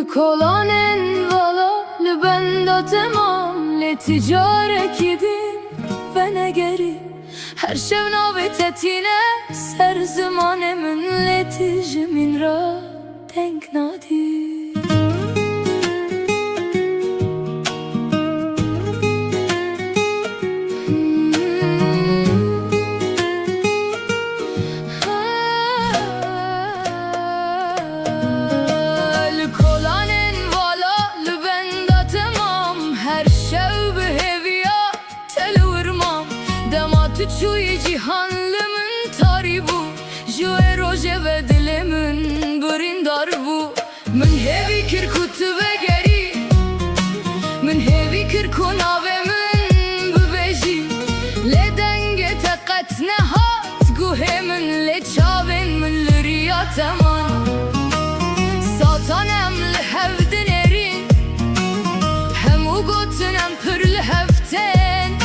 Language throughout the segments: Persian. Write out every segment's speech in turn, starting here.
لکلانن والا لبندا تمام لتجاره کدیم و نگری هر شب ناوی تتینه سر زمان من لتجمین را denk نادی توی جیهانلمن تاری بو جوه روژه و دلمن بریندار بو من هیوی کرکوت بگری من هیوی کرکوناوه من ببیجی لدنگ تقت نهات گوه من لچاوین من لریاتمان ساتانم لحفدن ارین همو گوتنم پر لحفتن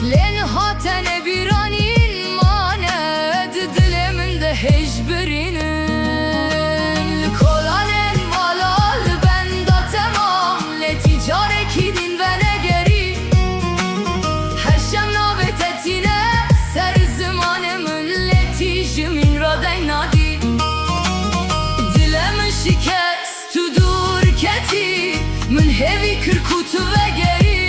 لین هاتن بیرانین ماند دلمن ده هجبرینن لکلانن مالا لبندا تمام لتیجاره کدین و نگری هر شم ناوه تتینه سر زمان من لتیجمین را دین نادی دلمن شکست تو دور کتی من هیوی کرکوت وگری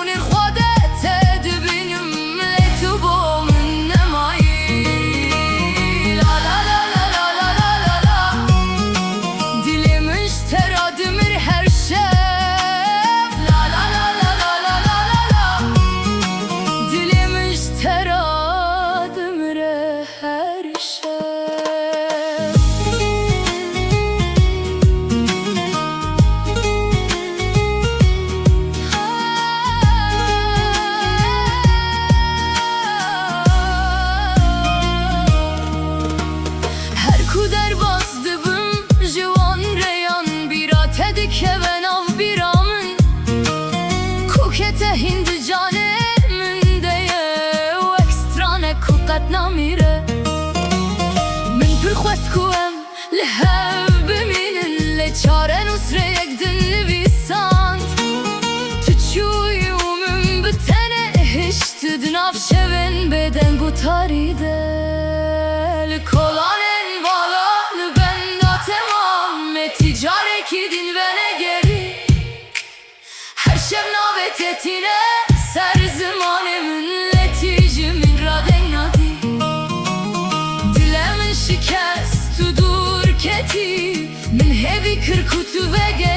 خونین خودت دبینم لتو با من نمایی لا لا لا لا لا لا لا لا لا دلمش ترا دمر هر شب لا لا لا لا لا لا لا لا لا دلمش ترا دمر هر شب که به ناو بیرامن کوکت هند جانه من دیه و اکسترانه کوکت نمیره من پرخواست کوم لحب بمینن لچاره نصره یک دن نویساند تو چوی و من بتنه هشت دناف شون بدن بو تاریده لکلانن والا لبندا تمام تجاره کدین و نگری هر شب ناوه تتینه سر زمان من لتیجمین را دین نادی دلمن شکست تو دور کتی من هیوی کرکوت وگری